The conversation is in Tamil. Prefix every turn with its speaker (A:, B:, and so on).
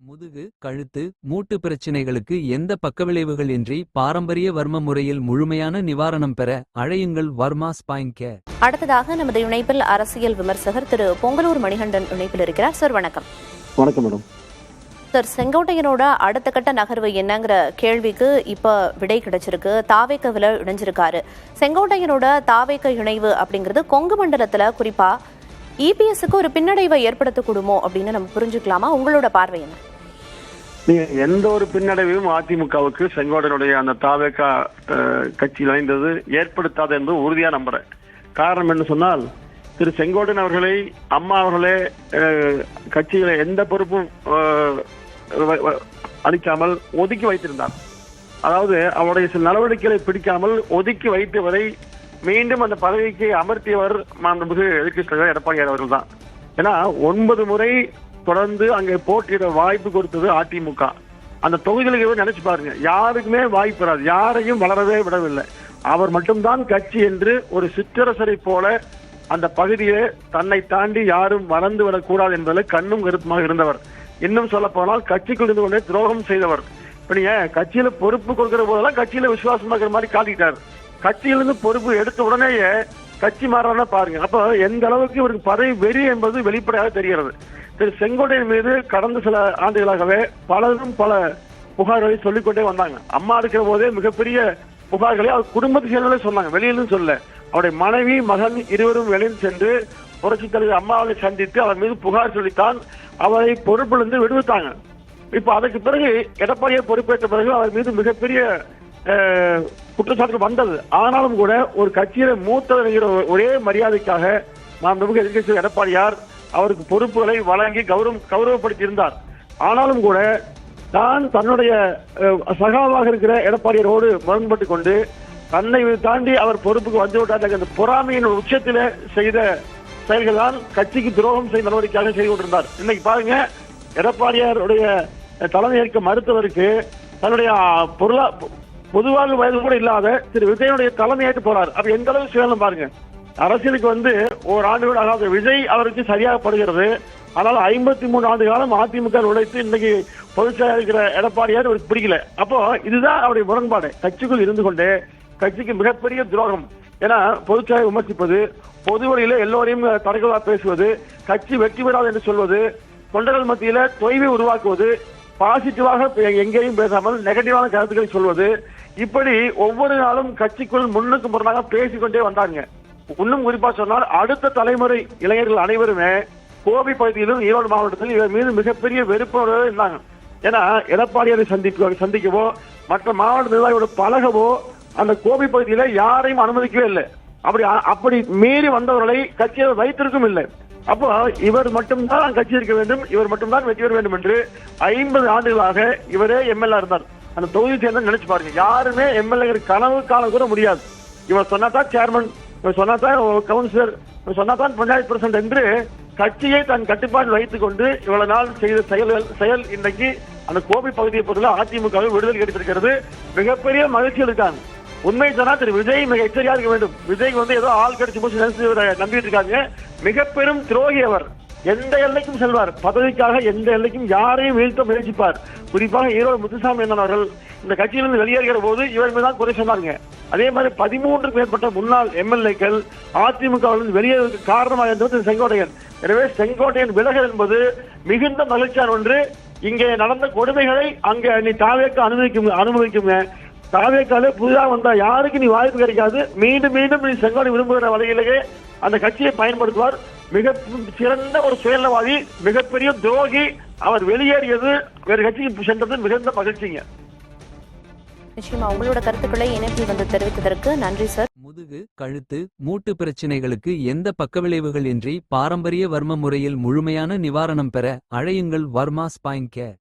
A: முதுகு, கழுத்து, மூட்டு பிரச்சினைகளுக்கு எந்த பக்கவிளைவுகள் இன்றி பாரம்பரிய வர்ம முறையில் முழுமையான நிவாரணம் பெற அழையுங்கள் வர்மா ஸ்பைன் கேர்.
B: அடுத்ததாக நமது இணைப்பில் அரசியல் விமர்சகர் திரு பொங்கலூர் மணிகண்டன் இணைப்பில் இருக்கிறார். சார் வணக்கம்.
C: வணக்கம் மேடம்.
B: சார், செங்கோட்டையனோட அடுத்த கட்ட நகர்வு என்னங்கிற கேள்விக்கு இப்ப விடை கிடைச்சிருக்கு. தாவேக்கவில் இணைஞ்சிருக்காரு. செங்கோட்டையனோட தாவேக்க இணைவு அப்படிங்கிறது கொங்கு மண்டலத்துல குறிப்பா இபிஎஸ்க்கு ஒரு பின்னடைவை ஏற்படுத்தக்கூடுமோ அப்படின்னு நம்ம புரிஞ்சுக்கலாமா? உங்களோட பார்வை என்ன?
C: நீங்க எந்த ஒரு பின்னடைவையும் அதிமுகவுக்கு செங்கோட்டையனுடைய அந்த தாவேகா கட்சியில் இணைந்தது ஏற்படுத்தாது என்று உறுதியா நம்புறேன். காரணம் என்ன சொன்னால், திரு செங்கோட்டையன் அவர்களை அம்மா அவர்களே கட்சியில எந்த பொறுப்பும் அளிக்காமல் ஒதுக்கி வைத்திருந்தார். அதாவது அவருடைய சில நடவடிக்கைகளை பிடிக்காமல் ஒதுக்கி வைத்தவரை மீண்டும் அந்த பதவிக்கு அமர்த்தியவர் மாண்புமிகு எடப்பாடியார் அவர்கள் தான். ஏன்னா 9 முறை தொடர்ந்து அங்கே போட்டியிட வாய்ப்பு கொடுத்தது அதிமுக. அந்த தொகுதிகளுக்கு நினைச்சு பாருங்க, யாருக்குமே வாய்ப்பு வராது, யாரையும் வளரவே விடவில்லை. அவர் மட்டும்தான் கட்சி என்று ஒரு சிற்றரசரை போல அந்த பகுதியிலே தன்னை தாண்டி யாரும் வளர்ந்து விடக்கூடாது என்பதில் கண்ணும் கருத்துமாக இருந்தவர். இன்னும் சொல்ல போனால் கட்சிக்குள் இருந்து கொண்டே துரோகம் செய்தவர். இப்ப நீங்க கட்சியில பொறுப்பு கொடுக்கிற போதெல்லாம் கட்சியில விசுவாசமா இருக்கிற மாதிரி காட்டிட்டார். கட்சியிலிருந்து பொறுப்பு எடுத்த உடனேயே கட்சி மாறான பாருங்க. அப்ப எந்த அளவுக்கு இவருக்கு பதவி வெறி என்பது வெளிப்படையாக தெரிகிறது. திரு செங்கோட்டையன் மீது கடந்த சில ஆண்டுகளாகவே பலரும் பல புகார்களை சொல்லிக்கொண்டே வந்தாங்க. அம்மா இருக்கிற போதே மிகப்பெரிய புகார்களை அவர் குடும்பத்தை சேர்ந்தே சொன்னாங்க, வெளியிலும் சொல்ல. அவருடைய மனைவி மகன் இருவரும் வெளியில் சென்று புரட்சித் தலைவர் அம்மாவை சந்தித்து அவர் மீது புகார் சொல்லித்தான் அவரை பொறுப்பிலிருந்து விடுவித்தாங்க. இப்ப அதற்கு பிறகு எடப்பாடியை பொறுப்பேற்ற பிறகு அவர் மீது மிகப்பெரிய குற்றச்சாட்டுகள் வந்தது. ஆனாலும் கூட ஒரு கட்சியில மூத்தவர் ஒரே மரியாதைக்காக மாண்புமிகு எதிர்க்கட்சி எடப்பாடியார் அவருக்கு பொறுப்புகளை வழங்கி கௌரவப்படுத்தி இருந்தார். ஆனாலும் கூட தான் தன்னுடைய சகாவாக இருக்கிற எடப்பாடியாரோடு முரண்பட்டு கொண்டு தன்னை தாண்டி அவர் பொறுப்புக்கு வந்து விட்டார். அந்த பொறாமையின் உச்சத்தில செய்த செயல்கள் தான் கட்சிக்கு துரோகம் செய்த நடவடிக்கையாக செய்து கொண்டிருந்தார். இன்னைக்கு பாருங்க, எடப்பாடியாருடைய தலைமை ஏற்க மறுத்தவருக்கு தன்னுடைய பொதுவாக வயது கூட இல்லாத திரு விஜயனுடைய தலைமையேற்று போறார். அப்ப எந்த அளவுக்கு செய்யணும் பாருங்க. அரசியலுக்கு வந்து ஓராண்டு கூட ஆகாத விஜய் அவருக்கு சரியாகப்படுகிறது. ஆனால் 53 ஆண்டு காலம் அதிமுக உழைத்து இன்னைக்கு பொதுச்செயலாளர் இருக்கிற எடப்பாடியார் அவருக்கு பிடிக்கல. அப்போ இதுதான் அவருடைய முரண்பாடு. கட்சிக்குள் இருந்து கொண்டே கட்சிக்கு மிகப்பெரிய துரோகம். ஏன்னா பொதுச்செயலாளர் விமர்சிப்பது, பொது வழியில எல்லோரையும் தரகவா பேசுவது, கட்சி வெற்றி பெறாது என்று சொல்வது, தொண்டர்கள் மத்தியில தொய்வை உருவாக்குவது, பாசிட்டிவாக எங்கேயும் பேசாமல் நெகட்டிவான கருத்துக்களை சொல்வது, இப்படி ஒவ்வொரு நாளும் கட்சிக்குள் முன்னுக்கு முரணாக பேசிக்கொண்டே வந்தாங்க. இன்னும் குறிப்பா சொன்னால் அடுத்த தலைமுறை இளைஞர்கள் அனைவருமே கோபி பகுதியிலும் ஈரோடு மாவட்டத்தில் இவர் மீது மிகப்பெரிய வெறுப்போடு இருந்தாங்க. ஏன்னா எடப்பாடியாரை சந்திக்கவோ மற்ற மாவட்ட நிர்வாகியோட பழகவோ அந்த கோபி பகுதியில யாரையும் அனுமதிக்கவே இல்லை. அப்படி மீறி வந்தவர்களை கட்சியில் வைத்திருக்கும் இல்லை. அப்போ இவர் மட்டும்தான் கட்சி இருக்க வேண்டும், இவர் மட்டும்தான் வெற்றி பெற வேண்டும் என்று 50 ஆண்டுகளாக இவரே எம்எல்ஏ இருந்தார். அந்த தொகுதியை சேர்ந்த நினைச்சு பாருங்க, யாருமே எம்எல்ஏ கனவு காண கூட முடியாது. இவர் சொன்னாதான் சேர்மன், இவர் சொன்னாதான் கவுன்சிலர், இவர் சொன்னாதான் பஞ்சாயத்து பிரசிடன்ட் என்று கட்சியை தன் கட்டுப்பாட்டில் வைத்துக் கொண்டு இவ்வளவு நாள் செய்த செயல் இன்றைக்கு அந்த கோபி பகுதியை பொறுத்தவரை அதிமுக விடுதலை கிடைத்திருக்கிறது. மிகப்பெரிய மகிழ்ச்சி இருக்காங்க. உண்மை சொன்னா திரு விஜய் மிக எச்சரிக்கையா இருக்க வேண்டும். விஜய்க்கு வந்து ஏதோ ஆள் கிடைச்சு போச்சு நம்பிட்டு இருக்காங்க. மிக பெரும் துரோகி அவர். எந்த எல்லைக்கும் செல்வார், பதவிக்காக எந்த எல்லைக்கும் யாரையும் வீழ்த்த முயற்சிப்பார். குறிப்பாக ஈரோடு முத்துசாமி அவர்கள் இந்த கட்சியிலிருந்து வெளியேறுகிற போது இவர் மீதான் குறை சொன்னாங்க. அதே மாதிரி 13க்கும் மேற்பட்ட முன்னாள் எம்எல்ஏக்கள் அதிமுக வெளியேறுவதற்கு காரணமாக இருந்தது செங்கோட்டையன். எனவே செங்கோட்டையன் விலகல் என்பது மிகுந்த மகிழ்ச்சியான ஒன்று. இங்கே நடந்த கொடுமைகளை அங்கே நீ தாவேக்க அனுமதிக்குங்க. தாவேக்காலே புதிதாக வந்தா யாருக்கு நீ வாய்ப்பு கிடைக்காது. மீண்டும் மீண்டும் நீ செங்கோட்டை விரும்புகிற வகையிலேயே அந்த கட்சியை பயன்படுத்துவார். மிக சிறந்த ஒரு சுயநலவாதி, மிகப்பெரிய துரோகி. அவர் வெளியேறியது வேறு கட்சிக்கு சென்றது மிகுந்த மகிழ்ச்சிங்க.
B: நிச்சயமா உங்களோட கருத்துக்களை இணைப்பில் வந்து தெரிவித்ததற்கு நன்றி சார்.
A: முதுகு, கழுத்து, மூட்டு பிரச்சினைகளுக்கு எந்த பக்கவிளைவுகள் இன்றி பாரம்பரிய வர்ம முறையில் முழுமையான நிவாரணம் பெற அழையுங்கள் வர்மா ஸ்பைன் கேர்.